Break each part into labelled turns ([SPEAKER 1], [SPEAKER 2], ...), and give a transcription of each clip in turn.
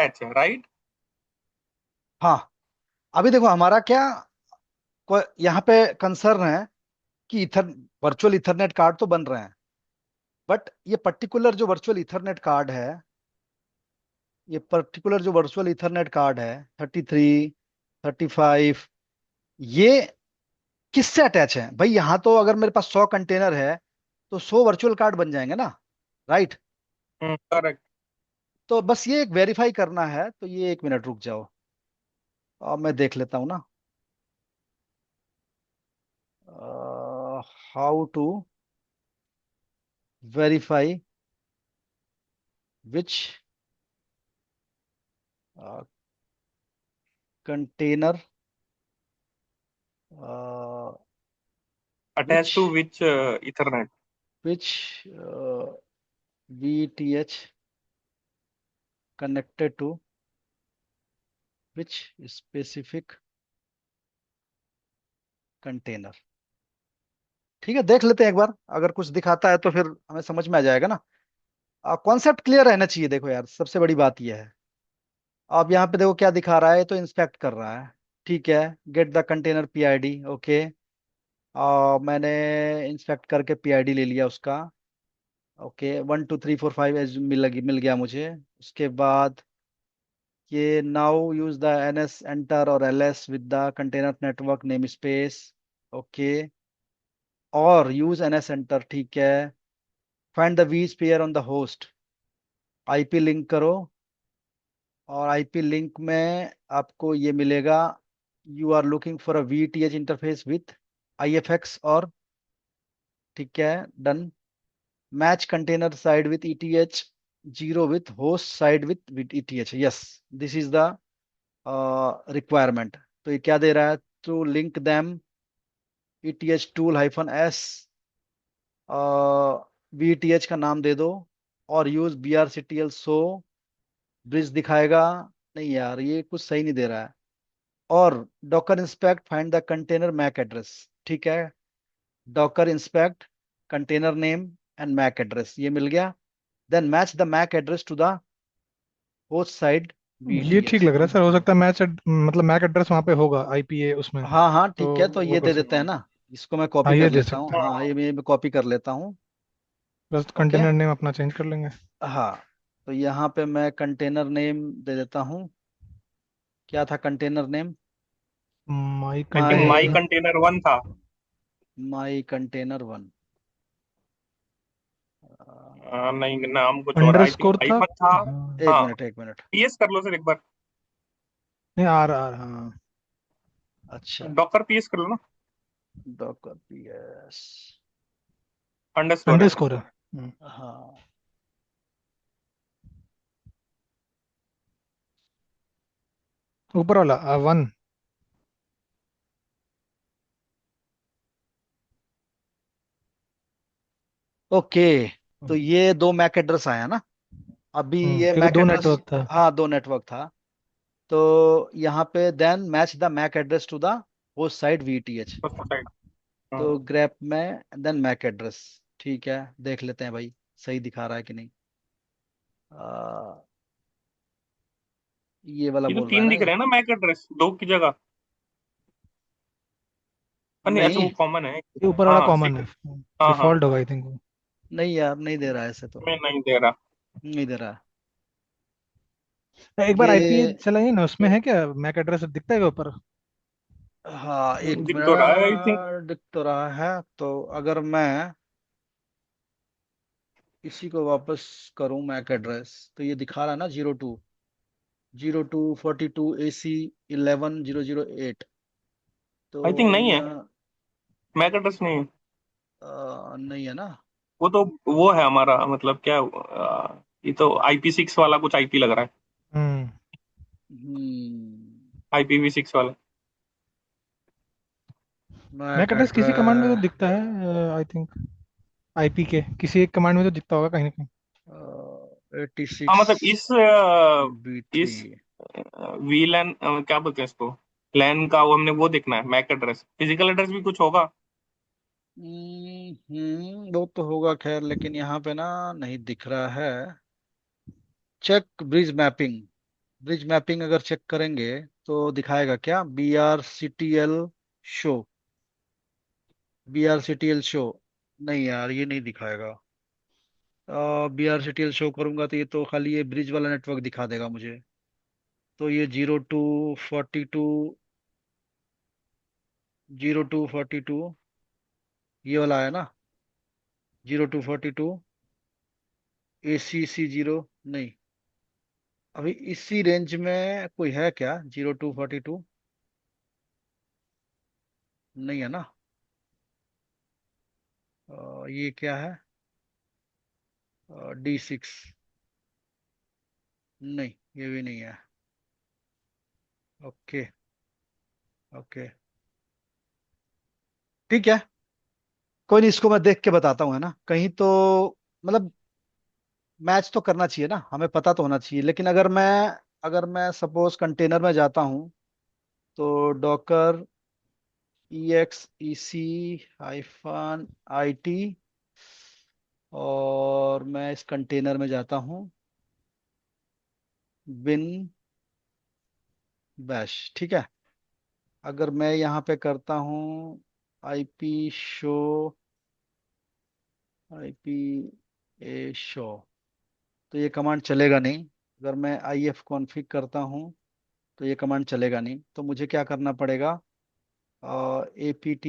[SPEAKER 1] Attach है, right?
[SPEAKER 2] हाँ, अभी देखो हमारा क्या यहाँ पे कंसर्न है कि इथर वर्चुअल इथरनेट कार्ड तो बन रहे हैं, बट ये पर्टिकुलर जो वर्चुअल इथरनेट कार्ड है, ये पर्टिकुलर जो वर्चुअल इथरनेट कार्ड है 33, 35, ये किससे अटैच है भाई? यहाँ तो अगर मेरे पास 100 कंटेनर है तो 100 वर्चुअल कार्ड बन जाएंगे ना, राइट?
[SPEAKER 1] करेक्ट।
[SPEAKER 2] तो बस ये एक वेरीफाई करना है, तो ये 1 मिनट रुक जाओ, अब मैं देख लेता हूँ ना। How to verify which container
[SPEAKER 1] attach
[SPEAKER 2] which
[SPEAKER 1] to which ethernet?
[SPEAKER 2] Which VTH connected to which specific container। ठीक है, देख लेते हैं एक बार, अगर कुछ दिखाता है तो फिर हमें समझ में आ जाएगा ना। कॉन्सेप्ट क्लियर रहना चाहिए, देखो यार सबसे बड़ी बात यह है। आप यहाँ पे देखो क्या दिखा रहा है, तो इंस्पेक्ट कर रहा है, ठीक है। Get the container PID, okay. मैंने इंस्पेक्ट करके PID ले लिया उसका, ओके। 1 2 3 4 5 एज मिल गया मुझे। उसके बाद ये now use the NS enter और LS with the container network name space, okay. और यूज NS एंटर, ठीक है। Find the V pair on the host, IP link करो। और IP लिंक में आपको ये मिलेगा, you are looking for a VTH interface with IFX, और ठीक है, done. Match container side with ETH 0 with host side with ETH, yes. This is the requirement. तो ये क्या दे रहा है, to link them ETH tool -S, VTH का नाम दे दो, और यूज BRCTL सो ब्रिज दिखाएगा। नहीं यार, ये कुछ सही नहीं दे रहा है। और docker inspect find the container MAC address, ठीक है। Docker inspect container name and MAC address, ये मिल गया। Then match the MAC address to the host side
[SPEAKER 1] ये
[SPEAKER 2] VTH।
[SPEAKER 1] ठीक लग रहा है सर, हो सकता है मतलब मैक एड्रेस वहाँ पे होगा, आईपीए उसमें।
[SPEAKER 2] हाँ हाँ,
[SPEAKER 1] तो
[SPEAKER 2] ठीक है, तो
[SPEAKER 1] वो
[SPEAKER 2] ये
[SPEAKER 1] कर
[SPEAKER 2] दे देते
[SPEAKER 1] सकते
[SPEAKER 2] हैं
[SPEAKER 1] हैं।
[SPEAKER 2] ना। इसको मैं कॉपी
[SPEAKER 1] हाँ,
[SPEAKER 2] कर
[SPEAKER 1] ये दे
[SPEAKER 2] लेता हूँ,
[SPEAKER 1] सकते हैं।
[SPEAKER 2] हाँ ये मैं कॉपी कर लेता हूँ।
[SPEAKER 1] बस
[SPEAKER 2] ओके,
[SPEAKER 1] कंटेनर नेम अपना चेंज कर लेंगे।
[SPEAKER 2] हाँ। तो यहाँ पे मैं कंटेनर नेम दे देता हूँ। क्या था container name?
[SPEAKER 1] My
[SPEAKER 3] I think my
[SPEAKER 2] my
[SPEAKER 1] container
[SPEAKER 3] container one था।
[SPEAKER 2] माई कंटेनर 1।
[SPEAKER 3] नहीं, नाम कुछ और, आई थिंक
[SPEAKER 1] अंडरस्कोर था।
[SPEAKER 3] आईफन था।
[SPEAKER 1] हाँ।
[SPEAKER 2] एक
[SPEAKER 3] हाँ।
[SPEAKER 2] मिनट, एक मिनट।
[SPEAKER 3] पीएस कर लो सर एक बार।
[SPEAKER 1] नहीं, आर हाँ।
[SPEAKER 2] अच्छा,
[SPEAKER 3] डॉकर पीएस कर लो ना।
[SPEAKER 2] डॉकर PS,
[SPEAKER 3] अंडरस्कोर है।
[SPEAKER 1] अंडरस्कोर है।
[SPEAKER 2] हाँ।
[SPEAKER 1] ऊपर वाला 1।
[SPEAKER 2] ओके, तो ये दो मैक एड्रेस आया ना अभी, ये
[SPEAKER 1] क्योंकि
[SPEAKER 2] मैक
[SPEAKER 1] दो
[SPEAKER 2] एड्रेस।
[SPEAKER 1] नेटवर्क था।
[SPEAKER 2] हाँ, दो नेटवर्क था। तो यहाँ पे then match the MAC address to the host side VTH।
[SPEAKER 3] First side.
[SPEAKER 2] तो ग्रेप में देन मैक एड्रेस, ठीक है। देख लेते हैं भाई, सही दिखा रहा है कि नहीं। आ, ये वाला
[SPEAKER 3] ये तो
[SPEAKER 2] बोल रहा है
[SPEAKER 3] तीन
[SPEAKER 2] ना
[SPEAKER 3] दिख
[SPEAKER 2] ये?
[SPEAKER 3] रहे हैं ना मैक एड्रेस, दो की जगह। नहीं, अच्छा
[SPEAKER 2] नहीं,
[SPEAKER 3] वो कॉमन है।
[SPEAKER 1] ये ऊपर वाला
[SPEAKER 3] हाँ
[SPEAKER 1] कॉमन है।
[SPEAKER 3] सिक्स। हाँ हाँ।
[SPEAKER 1] डिफॉल्ट होगा आई थिंक वो।
[SPEAKER 2] नहीं यार, नहीं दे रहा है ऐसे तो।
[SPEAKER 3] मैं नहीं दे रहा।
[SPEAKER 2] नहीं दे रहा।
[SPEAKER 1] एक बार आईपीए
[SPEAKER 2] ये,
[SPEAKER 1] चलाइए ना, उसमें है क्या मैक एड्रेस दिखता है क्या ऊपर?
[SPEAKER 2] हाँ एक
[SPEAKER 3] दिख तो रहा है आई थिंक।
[SPEAKER 2] मिनट, दिख तो रहा है। तो अगर मैं इसी को वापस करूं मैक एड्रेस, तो ये दिखा रहा है ना 02 42 AC 11 008।
[SPEAKER 3] आई थिंक
[SPEAKER 2] तो
[SPEAKER 3] नहीं है,
[SPEAKER 2] यहाँ
[SPEAKER 3] मैक एड्रेस नहीं है।
[SPEAKER 2] नहीं है ना।
[SPEAKER 3] वो तो वो है हमारा, मतलब क्या ये तो IP6 वाला कुछ आईपी लग रहा है।
[SPEAKER 1] हम्म।
[SPEAKER 2] हम्म,
[SPEAKER 3] IPv6 वाला।
[SPEAKER 1] मैक
[SPEAKER 2] मैक
[SPEAKER 1] एड्रेस किसी कमांड में तो
[SPEAKER 2] एड्रेस
[SPEAKER 1] दिखता है आई थिंक। आईपी के किसी एक कमांड में तो दिखता होगा कहीं ना कहीं।
[SPEAKER 3] हाँ,
[SPEAKER 2] 86
[SPEAKER 3] मतलब
[SPEAKER 2] B3।
[SPEAKER 3] इस वीलैन क्या बोलते हैं इसको, लैन का वो हमने वो देखना है, मैक एड्रेस, फिजिकल एड्रेस भी कुछ होगा।
[SPEAKER 2] वो तो होगा खैर, लेकिन यहाँ पे ना नहीं दिख रहा है। Check bridge mapping, bridge mapping अगर चेक करेंगे तो दिखाएगा क्या, BRCTL शो, BRCTL शो? नहीं यार, ये नहीं दिखाएगा। BRCTL शो करूंगा तो ये तो खाली ये ब्रिज वाला नेटवर्क दिखा देगा मुझे। तो ये 0242, 0242 ये वाला है ना, 0242 ACC 0, नहीं। अभी इसी रेंज में कोई है क्या 0242? नहीं है ना। ये क्या है, D6? नहीं, ये भी नहीं है। ओके, ओके, ठीक है। कोई नहीं, इसको मैं देख के बताता हूँ, है ना, कहीं तो मतलब मैच तो करना चाहिए ना, हमें पता तो होना चाहिए। लेकिन अगर मैं सपोज कंटेनर में जाता हूँ, तो डॉकर EXEC-IT, और मैं इस कंटेनर में जाता हूँ, बिन बैश, ठीक है। अगर मैं यहाँ पे करता हूँ IP show, IP A show, तो ये कमांड चलेगा नहीं। अगर मैं IF कॉन्फ़िग करता हूँ तो ये कमांड चलेगा नहीं। तो मुझे क्या करना पड़ेगा, APT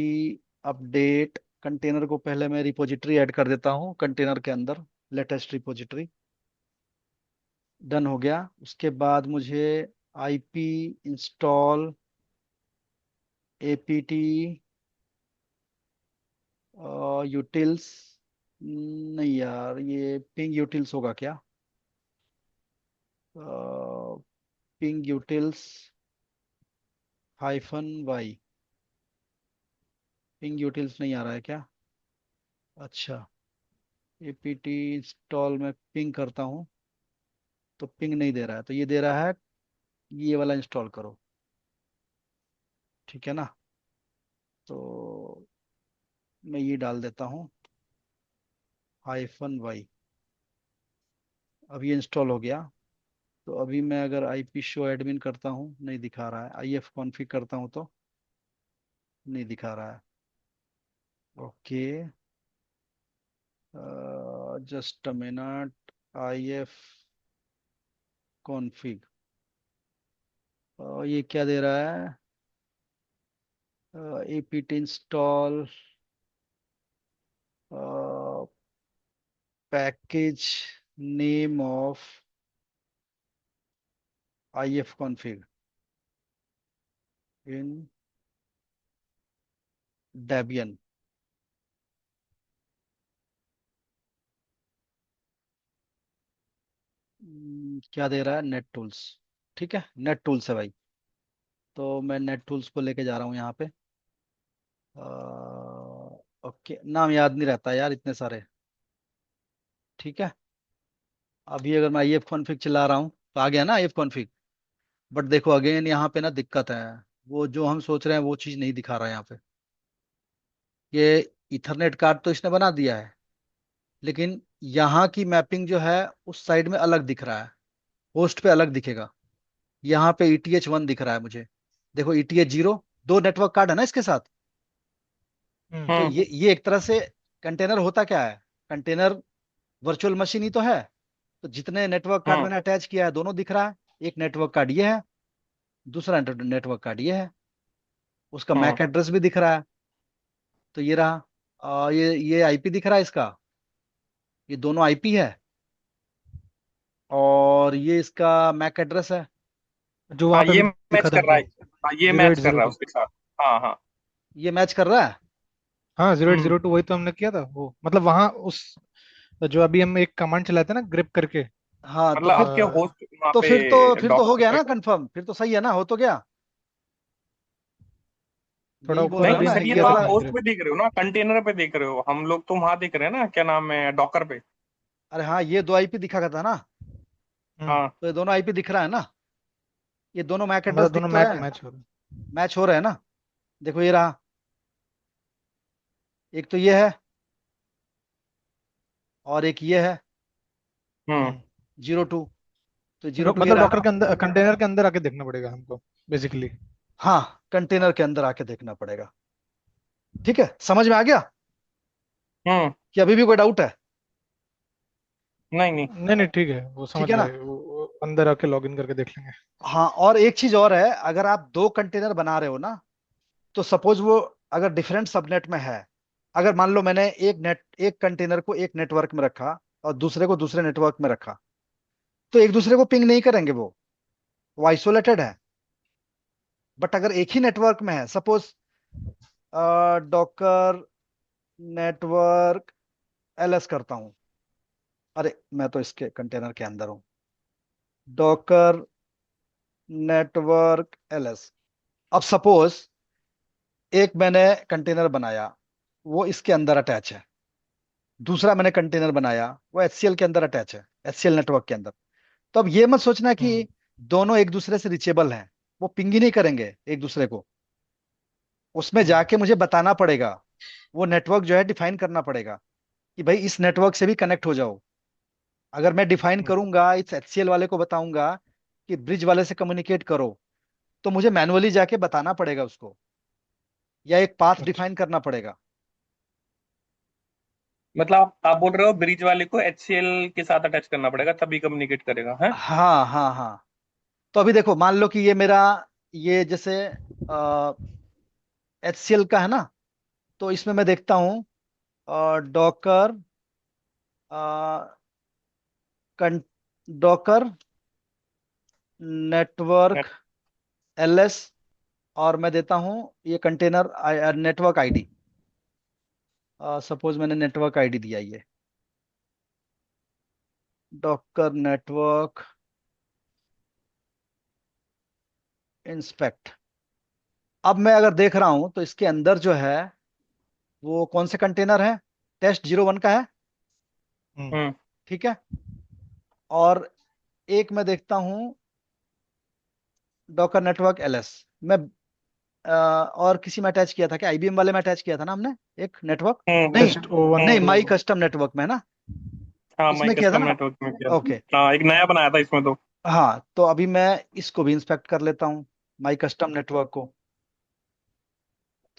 [SPEAKER 2] अपडेट कंटेनर को पहले मैं रिपोजिटरी ऐड कर देता हूँ कंटेनर के अंदर, लेटेस्ट रिपोजिटरी। डन हो गया। उसके बाद मुझे IP इंस्टॉल APT यूटिल्स, नहीं यार, ये पिंग यूटिल्स होगा क्या, ping utils -Y, ping utils नहीं आ रहा है क्या? अच्छा, APT इंस्टॉल में पिंग करता हूँ तो पिंग नहीं दे रहा है, तो ये दे रहा है ये वाला इंस्टॉल करो, ठीक है ना। तो मैं ये डाल देता हूँ -Y। अब ये इंस्टॉल हो गया। तो अभी मैं अगर IP शो एडमिन करता हूँ, नहीं दिखा रहा है। IF कॉन्फ़िग करता हूँ तो नहीं दिखा रहा है। Okay, just a minute. IF config, ये क्या दे रहा है, APT install package name of IF config in Debian. क्या दे रहा है, नेट टूल्स, ठीक है, नेट टूल्स है भाई। तो मैं नेट टूल्स को लेके जा रहा हूँ यहाँ पे। ओके, नाम याद नहीं रहता यार इतने सारे, ठीक है। अभी अगर मैं IF कॉन्फ़िग चला रहा हूँ तो आ गया ना IF कॉन्फ़िग। बट देखो अगेन यहाँ पे ना दिक्कत है, वो जो हम सोच रहे हैं वो चीज़ नहीं दिखा रहा है यहाँ पे। ये इथरनेट कार्ड तो इसने बना दिया है, लेकिन यहाँ की मैपिंग जो है उस साइड में अलग दिख रहा है, होस्ट पे अलग दिखेगा। यहाँ पे ETH 1 दिख रहा है मुझे। देखो ETH 0, दो नेटवर्क कार्ड है ना इसके साथ।
[SPEAKER 1] हम्म।
[SPEAKER 2] तो
[SPEAKER 3] हम्म।
[SPEAKER 2] ये एक तरह से कंटेनर होता क्या है, कंटेनर वर्चुअल मशीन ही तो है। तो जितने नेटवर्क कार्ड
[SPEAKER 3] हम्म।
[SPEAKER 2] मैंने अटैच किया है दोनों दिख रहा है। एक नेटवर्क कार्ड ये है, दूसरा नेटवर्क कार्ड ये है, उसका
[SPEAKER 3] हम्म।
[SPEAKER 2] मैक एड्रेस भी दिख रहा है। तो ये रहा, ये IP दिख रहा है इसका, ये दोनों IP है। और ये इसका मैक एड्रेस है।
[SPEAKER 1] जो
[SPEAKER 3] हाँ,
[SPEAKER 1] वहां पे
[SPEAKER 3] ये
[SPEAKER 1] भी
[SPEAKER 3] मैच
[SPEAKER 1] दिखा था
[SPEAKER 3] कर रहा है।
[SPEAKER 1] जो
[SPEAKER 3] हाँ, ये
[SPEAKER 1] जीरो एट
[SPEAKER 3] मैच कर
[SPEAKER 1] जीरो
[SPEAKER 3] रहा है
[SPEAKER 1] टू
[SPEAKER 3] उसके साथ। हाँ, हाँ।
[SPEAKER 2] ये मैच कर रहा है।
[SPEAKER 1] हाँ, 0802
[SPEAKER 3] हम्म।
[SPEAKER 1] वही तो हमने किया था वो, मतलब वहां उस जो अभी हम एक कमांड चलाते हैं ना, ग्रिप करके।
[SPEAKER 2] हाँ, तो
[SPEAKER 3] मतलब
[SPEAKER 2] फिर
[SPEAKER 3] आपके होस्ट वहाँ
[SPEAKER 2] तो
[SPEAKER 3] पे
[SPEAKER 2] फिर तो फिर तो हो
[SPEAKER 3] डॉक्टर
[SPEAKER 2] गया
[SPEAKER 3] पे।
[SPEAKER 2] ना कंफर्म, फिर तो सही है ना, हो तो गया।
[SPEAKER 1] थोड़ा
[SPEAKER 2] यही बोल
[SPEAKER 1] ऊपर
[SPEAKER 2] रहा
[SPEAKER 3] नहीं
[SPEAKER 2] हूँ
[SPEAKER 3] तो
[SPEAKER 1] वाले
[SPEAKER 2] ना,
[SPEAKER 1] ने
[SPEAKER 3] सर, ये
[SPEAKER 2] ये
[SPEAKER 1] किया
[SPEAKER 3] तो
[SPEAKER 1] था
[SPEAKER 3] आप
[SPEAKER 2] वाला।
[SPEAKER 1] कहीं
[SPEAKER 3] होस्ट
[SPEAKER 1] ग्रिप।
[SPEAKER 3] पे देख रहे हो ना, कंटेनर पे देख रहे हो। हम लोग तो वहां देख रहे हैं ना, क्या नाम है, डॉकर पे।
[SPEAKER 2] अरे हाँ, ये दो IP दिखा करता ना,
[SPEAKER 1] हम्म।
[SPEAKER 3] हाँ।
[SPEAKER 2] तो ये दोनों IP दिख रहा है ना, ये दोनों मैक एड्रेस
[SPEAKER 1] मतलब
[SPEAKER 2] दिख
[SPEAKER 1] दोनों
[SPEAKER 2] तो
[SPEAKER 1] मैच
[SPEAKER 2] रहे हैं,
[SPEAKER 1] मैच हो रहे हैं।
[SPEAKER 2] मैच हो रहे हैं ना। देखो ये रहा, एक तो ये है और एक ये है,
[SPEAKER 3] हम्म।
[SPEAKER 1] हम्म।
[SPEAKER 2] 02। तो जीरो टू ये
[SPEAKER 1] मतलब
[SPEAKER 2] रहा
[SPEAKER 1] डॉकर
[SPEAKER 2] ना।
[SPEAKER 1] के अंदर, कंटेनर के अंदर आके देखना पड़ेगा हमको बेसिकली।
[SPEAKER 2] हाँ, कंटेनर के अंदर आके देखना पड़ेगा। ठीक है, समझ में आ गया
[SPEAKER 3] हम्म।
[SPEAKER 2] कि अभी भी कोई डाउट है?
[SPEAKER 3] नहीं नहीं।
[SPEAKER 1] नहीं नहीं, ठीक है, वो
[SPEAKER 2] ठीक
[SPEAKER 1] समझ
[SPEAKER 2] है ना।
[SPEAKER 1] गए, वो अंदर आके लॉगिन करके देख लेंगे।
[SPEAKER 2] हाँ, और एक चीज और है, अगर आप दो कंटेनर बना रहे हो ना, तो सपोज वो अगर डिफरेंट सबनेट में है, अगर मान लो मैंने एक कंटेनर को एक नेटवर्क में रखा और दूसरे को दूसरे नेटवर्क में रखा, तो एक दूसरे को पिंग नहीं करेंगे, वो आइसोलेटेड है। बट अगर एक ही नेटवर्क में है, सपोज डॉकर नेटवर्क एलएस करता हूं। अरे, मैं तो इसके कंटेनर के अंदर हूं। Docker network LS. अब सपोज एक मैंने कंटेनर बनाया, वो इसके अंदर अटैच है। दूसरा मैंने कंटेनर बनाया, वो एचसीएल के अंदर अटैच है, एचसीएल नेटवर्क के अंदर। तो अब ये मत सोचना
[SPEAKER 1] हम्म।
[SPEAKER 2] कि दोनों एक दूसरे से रिचेबल हैं। वो पिंग ही नहीं करेंगे एक दूसरे को। उसमें
[SPEAKER 1] हम्म।
[SPEAKER 2] जाके मुझे बताना पड़ेगा, वो नेटवर्क जो है डिफाइन करना पड़ेगा कि भाई इस नेटवर्क से भी कनेक्ट हो जाओ। अगर मैं डिफाइन
[SPEAKER 1] हम्म।
[SPEAKER 2] करूंगा, इस एचसीएल वाले को बताऊंगा कि ब्रिज वाले से कम्युनिकेट करो, तो मुझे मैनुअली जाके बताना पड़ेगा उसको, या एक पाथ
[SPEAKER 1] अच्छा।
[SPEAKER 2] डिफाइन करना पड़ेगा।
[SPEAKER 3] मतलब आप बोल रहे हो ब्रिज वाले को एचसीएल के साथ अटैच करना पड़ेगा तभी कम्युनिकेट करेगा है?
[SPEAKER 2] हाँ हाँ हाँ। तो अभी देखो, मान लो कि ये मेरा, ये जैसे एचसीएल का है ना, तो इसमें मैं देखता हूँ डॉकर डॉकर नेटवर्क एलएस, और मैं देता हूँ ये कंटेनर नेटवर्क आईडी। सपोज मैंने नेटवर्क आईडी दिया, ये डॉकर नेटवर्क इंस्पेक्ट। अब मैं अगर देख रहा हूं तो इसके अंदर जो है वो कौन से कंटेनर है, टेस्ट 01 का है।
[SPEAKER 1] हम्म।
[SPEAKER 3] हम्म।
[SPEAKER 2] ठीक है। और एक मैं देखता हूँ डॉकर नेटवर्क एलएस। मैं और किसी में अटैच किया था क्या, आईबीएम वाले में अटैच किया था ना हमने, एक नेटवर्क। नहीं,
[SPEAKER 1] टेस्ट O1
[SPEAKER 2] नहीं,
[SPEAKER 1] तो।
[SPEAKER 2] माई कस्टम नेटवर्क में है ना,
[SPEAKER 3] हाँ, माई
[SPEAKER 2] इसमें किया था
[SPEAKER 3] कस्टम
[SPEAKER 2] ना।
[SPEAKER 3] नेटवर्क में किया था।
[SPEAKER 2] ओके।
[SPEAKER 3] हाँ, एक नया बनाया था इसमें तो।
[SPEAKER 2] हाँ, तो अभी मैं इसको भी इंस्पेक्ट कर लेता हूँ, माई कस्टम नेटवर्क को।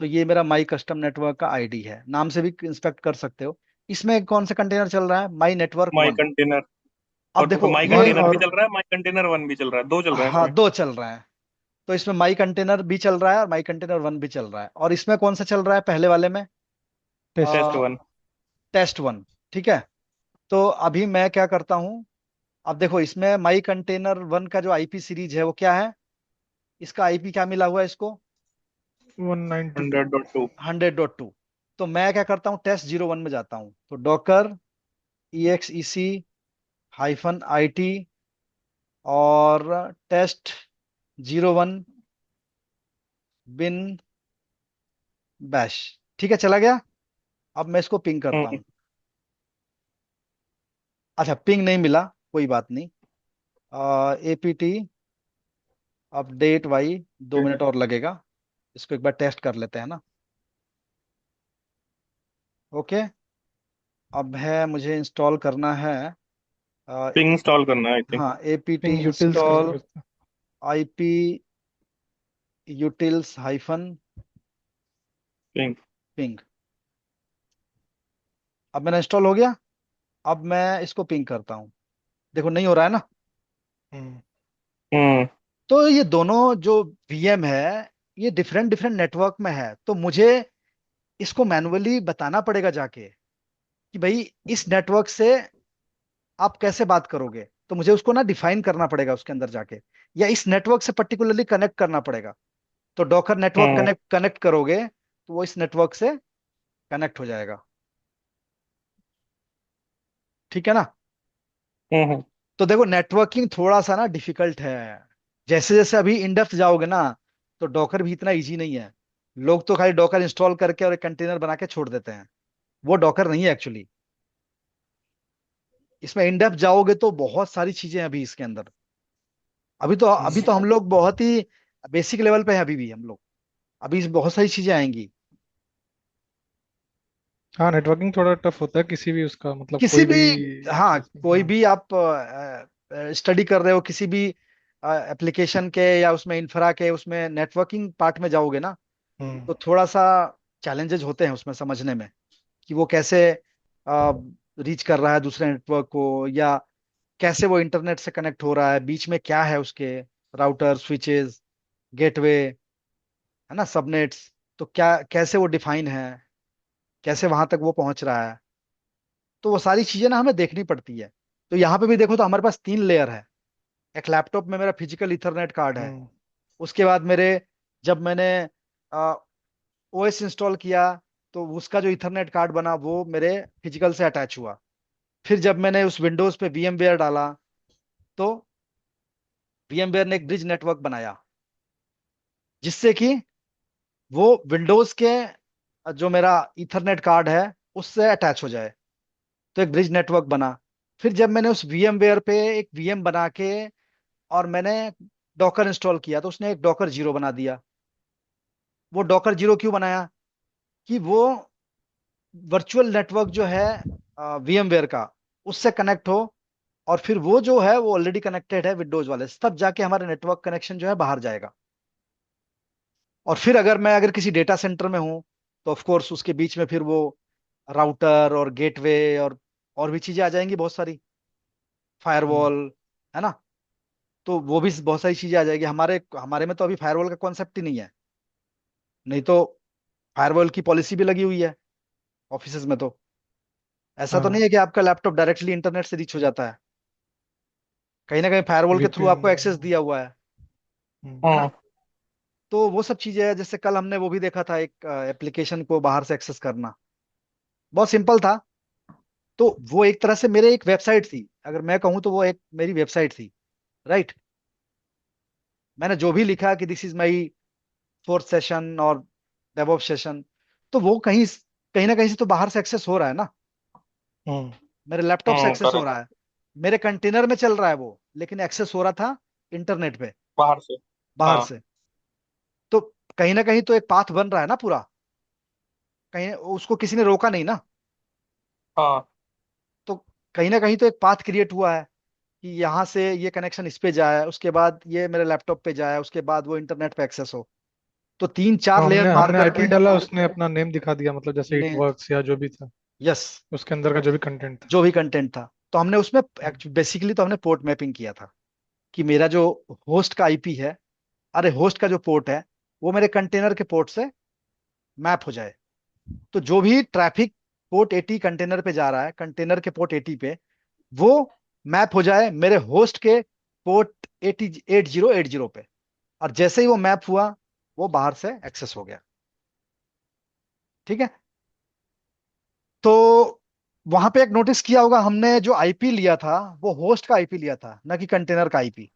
[SPEAKER 2] तो ये मेरा माई कस्टम नेटवर्क का आईडी है, नाम से भी इंस्पेक्ट कर सकते हो। इसमें कौन सा कंटेनर चल रहा है, माई नेटवर्क
[SPEAKER 3] माई
[SPEAKER 2] 1।
[SPEAKER 3] कंटेनर।
[SPEAKER 2] अब
[SPEAKER 3] और
[SPEAKER 2] देखो
[SPEAKER 3] माई
[SPEAKER 2] ये,
[SPEAKER 1] वन
[SPEAKER 3] कंटेनर भी
[SPEAKER 1] और।
[SPEAKER 3] चल रहा है, माई कंटेनर वन भी चल रहा है, दो चल रहा है
[SPEAKER 2] हाँ,
[SPEAKER 3] इसमें।
[SPEAKER 2] दो चल रहे हैं। तो इसमें माई कंटेनर भी चल रहा है और माई कंटेनर 1 भी चल रहा है, और इसमें कौन सा चल रहा है पहले वाले में,
[SPEAKER 1] टेस्ट।
[SPEAKER 3] टेस्ट 1।
[SPEAKER 2] टेस्ट 1। ठीक है। तो अभी मैं क्या करता हूँ, अब देखो इसमें माई कंटेनर 1 का जो आईपी सीरीज है वो क्या है, इसका आईपी क्या मिला हुआ है इसको,
[SPEAKER 1] 192।
[SPEAKER 3] 100.2।
[SPEAKER 2] 100.2। तो मैं क्या करता हूँ, टेस्ट 01 में जाता हूँ, तो डॉकर EXEC -IT और टेस्ट 01 बिन बैश। ठीक है, चला गया। अब मैं इसको पिंग करता
[SPEAKER 3] हम्म।
[SPEAKER 2] हूँ। अच्छा, पिंग नहीं मिला, कोई बात नहीं। APT अपडेट वाई, 2 मिनट और लगेगा। इसको एक बार टेस्ट कर लेते हैं ना। ओके। अब है, मुझे इंस्टॉल करना है। अ,
[SPEAKER 3] पिंग इंस्टॉल करना है आई थिंक।
[SPEAKER 2] हाँ, APT
[SPEAKER 1] पिंग यूटिल्स करके
[SPEAKER 2] इंस्टॉल
[SPEAKER 1] कुछ था।
[SPEAKER 2] IP utils
[SPEAKER 3] ping.
[SPEAKER 2] पिंग। अब मेरा इंस्टॉल हो गया। अब मैं इसको पिंग करता हूँ। देखो, नहीं हो रहा है ना।
[SPEAKER 1] हम्म।
[SPEAKER 3] हम्म।
[SPEAKER 2] तो ये दोनों जो VM है, ये डिफरेंट डिफरेंट नेटवर्क में है, तो मुझे इसको मैनुअली बताना पड़ेगा जाके कि भाई इस नेटवर्क से आप कैसे बात करोगे। तो मुझे उसको ना डिफाइन करना पड़ेगा उसके अंदर जाके, या इस नेटवर्क से पर्टिकुलरली कनेक्ट करना पड़ेगा। तो डॉकर नेटवर्क
[SPEAKER 3] हम्म।
[SPEAKER 2] कनेक्ट कनेक्ट करोगे तो वो इस नेटवर्क से कनेक्ट हो जाएगा। ठीक है ना।
[SPEAKER 3] हम्म।
[SPEAKER 2] तो देखो, नेटवर्किंग थोड़ा सा ना डिफिकल्ट है। जैसे जैसे अभी इन डेप्थ जाओगे ना, तो डॉकर भी इतना इजी नहीं है। लोग तो खाली डॉकर इंस्टॉल करके और एक कंटेनर बना के छोड़ देते हैं। वो डॉकर नहीं है एक्चुअली। इसमें इन डेप्थ जाओगे तो बहुत सारी चीजें हैं अभी इसके अंदर। अभी तो हम लोग बहुत ही बेसिक लेवल पे हैं अभी भी हम लोग। अभी बहुत सारी चीजें आएंगी।
[SPEAKER 1] हाँ, नेटवर्किंग थोड़ा टफ होता है किसी भी उसका, मतलब
[SPEAKER 2] किसी
[SPEAKER 1] कोई
[SPEAKER 2] भी,
[SPEAKER 1] भी
[SPEAKER 2] हाँ,
[SPEAKER 1] चीज की।
[SPEAKER 2] कोई
[SPEAKER 1] हाँ।
[SPEAKER 2] भी आप स्टडी कर रहे हो किसी भी एप्लीकेशन के या उसमें इंफ्रा के उसमें नेटवर्किंग पार्ट में जाओगे ना,
[SPEAKER 1] हम्म।
[SPEAKER 2] तो थोड़ा सा चैलेंजेस होते हैं उसमें समझने में कि वो कैसे रीच कर रहा है दूसरे नेटवर्क को, या कैसे वो इंटरनेट से कनेक्ट हो रहा है, बीच में क्या है उसके, राउटर, स्विचेस, गेटवे, है ना, सबनेट्स, तो क्या कैसे वो डिफाइन है, कैसे वहां तक वो पहुंच रहा है। तो वो सारी चीजें ना हमें देखनी पड़ती है। तो यहाँ पे भी देखो तो हमारे पास 3 लेयर है। एक लैपटॉप में मेरा फिजिकल इथरनेट कार्ड है।
[SPEAKER 1] हम्म।
[SPEAKER 2] उसके बाद मेरे, जब मैंने ओएस इंस्टॉल किया, तो उसका जो इथरनेट कार्ड बना वो मेरे फिजिकल से अटैच हुआ। फिर जब मैंने उस विंडोज पे VMware डाला, तो VMware ने एक ब्रिज नेटवर्क बनाया जिससे कि वो विंडोज के जो मेरा इथरनेट कार्ड है उससे अटैच हो जाए। तो एक ब्रिज नेटवर्क बना। फिर जब मैंने उस VMware पे एक VM बना के और मैंने डॉकर इंस्टॉल किया, तो उसने एक डॉकर 0 बना दिया। वो डॉकर 0 क्यों बनाया? कि वो वर्चुअल नेटवर्क जो है VMware का, उससे कनेक्ट हो, और फिर वो जो है वो ऑलरेडी कनेक्टेड है विंडोज वाले से, तब जाके हमारे नेटवर्क कनेक्शन जो है बाहर जाएगा। और फिर अगर किसी डेटा सेंटर में हूँ, तो ऑफ कोर्स उसके बीच में फिर वो राउटर और गेटवे और भी चीजें आ जाएंगी बहुत सारी,
[SPEAKER 1] हम्म।
[SPEAKER 2] फायरवॉल, है ना। तो वो भी बहुत सारी चीजें आ जाएगी। हमारे हमारे में तो अभी फायरवॉल का कॉन्सेप्ट ही नहीं है। नहीं तो फायरवॉल की पॉलिसी भी लगी हुई है ऑफिसेज में। तो ऐसा तो नहीं
[SPEAKER 1] हाँ।
[SPEAKER 2] है कि आपका लैपटॉप डायरेक्टली इंटरनेट से रीच हो जाता है। कहीं ना कहीं फायरवॉल के थ्रू
[SPEAKER 1] VPN।
[SPEAKER 2] आपको एक्सेस दिया हुआ है ना।
[SPEAKER 3] हम्म।
[SPEAKER 2] तो वो सब चीजें हैं। जैसे कल हमने वो भी देखा था, एक एप्लीकेशन को बाहर से एक्सेस करना, बहुत सिंपल था। तो वो एक तरह से मेरे एक वेबसाइट थी, अगर मैं कहूँ तो वो एक मेरी वेबसाइट थी, राइट। मैंने जो भी लिखा कि this is my fourth session और डेवऑप्स सेशन, तो वो कहीं कहीं ना कहीं से तो बाहर से एक्सेस हो रहा है ना।
[SPEAKER 1] हम्म।
[SPEAKER 2] मेरे लैपटॉप से एक्सेस हो
[SPEAKER 3] करेक्ट।
[SPEAKER 2] रहा है, मेरे कंटेनर में चल रहा है वो, लेकिन एक्सेस हो रहा था इंटरनेट पे,
[SPEAKER 3] बाहर से।
[SPEAKER 2] बाहर
[SPEAKER 3] हाँ।
[SPEAKER 2] से। तो कहीं ना कहीं तो एक पाथ बन रहा है ना पूरा। कहीं उसको किसी ने रोका नहीं ना।
[SPEAKER 3] हाँ।
[SPEAKER 2] तो कहीं ना कहीं तो एक पाथ क्रिएट हुआ है कि यहाँ से ये कनेक्शन इस पे जाए, उसके बाद ये मेरे लैपटॉप पे जाए, उसके बाद वो इंटरनेट पे एक्सेस हो। तो तीन
[SPEAKER 1] तो
[SPEAKER 2] चार लेयर
[SPEAKER 1] हमने
[SPEAKER 2] पार
[SPEAKER 1] हमने आईपी
[SPEAKER 2] करके
[SPEAKER 1] डाला, उसने अपना नेम दिखा दिया, मतलब जैसे
[SPEAKER 2] ने,
[SPEAKER 1] इट वर्क्स या जो भी था
[SPEAKER 2] यस,
[SPEAKER 1] उसके अंदर का जो भी कंटेंट था।
[SPEAKER 2] जो भी कंटेंट था। तो हमने उसमें
[SPEAKER 1] हम्म।
[SPEAKER 2] बेसिकली तो हमने पोर्ट मैपिंग किया था कि मेरा जो होस्ट का आईपी है, अरे होस्ट का जो पोर्ट है, वो मेरे कंटेनर के पोर्ट से मैप हो जाए। तो जो भी ट्रैफिक पोर्ट 80 कंटेनर पे जा रहा है, कंटेनर के पोर्ट 80 पे, वो मैप हो जाए मेरे होस्ट के पोर्ट 80 पे। और जैसे ही वो मैप हुआ, वो बाहर से एक्सेस हो गया। ठीक है। तो वहां पे एक नोटिस किया होगा हमने, जो आईपी लिया था वो होस्ट का आईपी लिया था, ना कि कंटेनर का आईपी।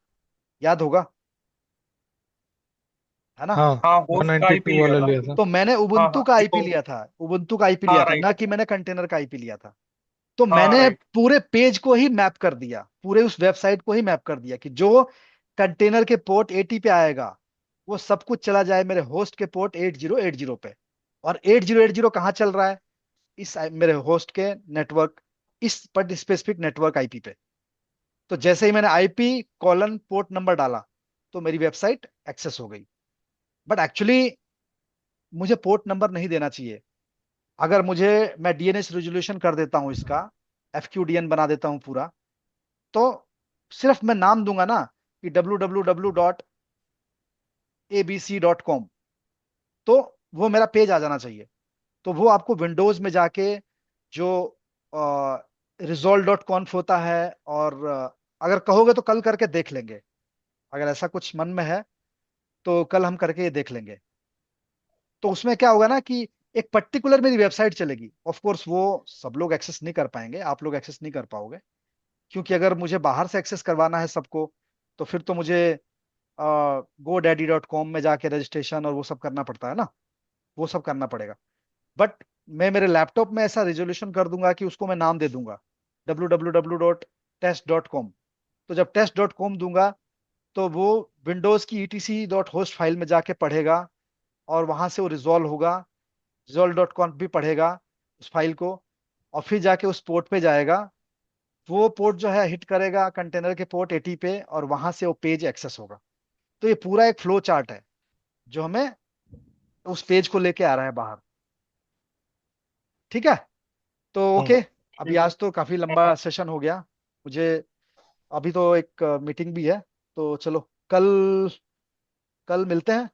[SPEAKER 2] याद होगा, है ना।
[SPEAKER 3] हाँ,
[SPEAKER 1] हाँ, वन
[SPEAKER 3] होस्ट का
[SPEAKER 1] नाइन्टी
[SPEAKER 3] आईपी
[SPEAKER 1] टू
[SPEAKER 3] लिया
[SPEAKER 1] वाला
[SPEAKER 3] था।
[SPEAKER 1] लिया था।
[SPEAKER 2] तो मैंने
[SPEAKER 3] हाँ
[SPEAKER 2] उबुंटू
[SPEAKER 3] हाँ,
[SPEAKER 2] का आईपी
[SPEAKER 3] देखो।
[SPEAKER 2] लिया था, उबुंटू का आईपी लिया
[SPEAKER 3] हाँ,
[SPEAKER 2] था, ना
[SPEAKER 3] राइट।
[SPEAKER 2] कि मैंने कंटेनर का आईपी लिया था। तो
[SPEAKER 3] हाँ,
[SPEAKER 2] मैंने
[SPEAKER 3] राइट।
[SPEAKER 2] पूरे पेज को ही मैप कर दिया, पूरे उस वेबसाइट को ही मैप कर दिया कि जो कंटेनर के पोर्ट 80 पे आएगा, वो सब कुछ चला जाए मेरे होस्ट के पोर्ट 8080 पे। और 8080 कहाँ चल रहा है? इस मेरे होस्ट के नेटवर्क, इस पर स्पेसिफिक नेटवर्क आईपी पे। तो जैसे ही मैंने आईपी कॉलन पोर्ट नंबर डाला, तो मेरी वेबसाइट एक्सेस हो गई। बट एक्चुअली मुझे पोर्ट नंबर नहीं देना चाहिए। अगर मुझे, मैं डीएनएस रेजोल्यूशन कर देता हूँ इसका, FQDN बना देता हूँ पूरा, तो सिर्फ मैं नाम दूंगा ना कि www.abc.com, तो वो मेरा पेज आ जाना चाहिए। तो वो आपको विंडोज में जाके जो resolve.conf होता है, और अगर कहोगे तो कल करके देख लेंगे। अगर ऐसा कुछ मन में है तो कल हम करके ये देख लेंगे। तो उसमें क्या होगा ना कि एक पर्टिकुलर मेरी वेबसाइट चलेगी। ऑफ कोर्स वो सब लोग एक्सेस नहीं कर पाएंगे, आप लोग एक्सेस नहीं कर पाओगे, क्योंकि अगर मुझे बाहर से एक्सेस करवाना है सबको, तो फिर तो मुझे GoDaddy.com में जाके रजिस्ट्रेशन और वो सब करना पड़ता है ना, वो सब करना पड़ेगा। बट मैं मेरे लैपटॉप में ऐसा रेजोल्यूशन कर दूंगा कि उसको मैं नाम दे दूंगा www.test.com। तो जब test.com दूंगा, तो वो विंडोज की etc.host फाइल में जाके पढ़ेगा, और वहां से वो रिजॉल्व होगा, रिजॉल्व.conf भी पढ़ेगा उस फाइल को, और फिर जाके उस पोर्ट पे जाएगा, वो पोर्ट जो है हिट करेगा कंटेनर के पोर्ट 80 पे, और वहां से वो पेज एक्सेस होगा। तो ये पूरा एक फ्लो चार्ट है जो हमें उस पेज को लेके आ रहा है बाहर। ठीक है, तो ओके।
[SPEAKER 1] हम्म।
[SPEAKER 2] अभी
[SPEAKER 3] ठीक है।
[SPEAKER 2] आज तो काफी लंबा सेशन हो गया मुझे, अभी तो एक मीटिंग भी है, तो चलो कल कल मिलते हैं।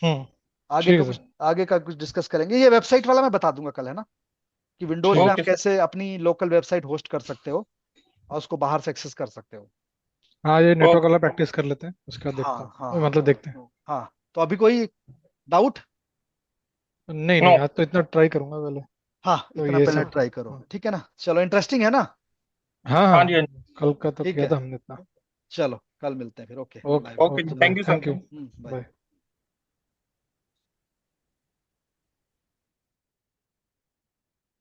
[SPEAKER 1] हम्म।
[SPEAKER 2] आगे
[SPEAKER 1] ठीक
[SPEAKER 2] का
[SPEAKER 1] है
[SPEAKER 2] कुछ
[SPEAKER 1] सर।
[SPEAKER 2] आगे का कुछ डिस्कस करेंगे। ये वेबसाइट वाला मैं बता दूंगा कल, है ना, कि विंडोज
[SPEAKER 1] ठीक
[SPEAKER 2] में
[SPEAKER 1] है।
[SPEAKER 2] आप
[SPEAKER 3] ओके सर।
[SPEAKER 2] कैसे अपनी लोकल वेबसाइट होस्ट कर सकते हो और उसको बाहर से एक्सेस कर सकते हो।
[SPEAKER 1] हाँ, ये नेटवर्क
[SPEAKER 3] ओके।
[SPEAKER 1] वाला प्रैक्टिस कर लेते हैं, उसके बाद देखता
[SPEAKER 2] हाँ हाँ
[SPEAKER 1] हूँ,
[SPEAKER 2] हाँ
[SPEAKER 1] मतलब देखते हैं।
[SPEAKER 2] हाँ। तो अभी कोई डाउट?
[SPEAKER 1] नहीं
[SPEAKER 3] नो।
[SPEAKER 1] नहीं, आज तो इतना ट्राई करूंगा पहले।
[SPEAKER 2] हाँ,
[SPEAKER 1] तो
[SPEAKER 2] इतना
[SPEAKER 1] ये
[SPEAKER 2] पहले
[SPEAKER 1] सब तो
[SPEAKER 2] ट्राई करो, ठीक है ना, चलो इंटरेस्टिंग है ना।
[SPEAKER 1] हाँ
[SPEAKER 3] हाँ जी, हाँ
[SPEAKER 1] हाँ,
[SPEAKER 3] जी।
[SPEAKER 1] कल का तो
[SPEAKER 2] ठीक
[SPEAKER 1] किया
[SPEAKER 2] है,
[SPEAKER 1] था हमने इतना।
[SPEAKER 2] चलो कल मिलते हैं फिर, ओके
[SPEAKER 1] ओके
[SPEAKER 2] बाय।
[SPEAKER 3] ओके जी,
[SPEAKER 1] okay, bye,
[SPEAKER 3] thank you
[SPEAKER 1] thank
[SPEAKER 3] sir.
[SPEAKER 1] You.
[SPEAKER 2] Bye.
[SPEAKER 1] Bye.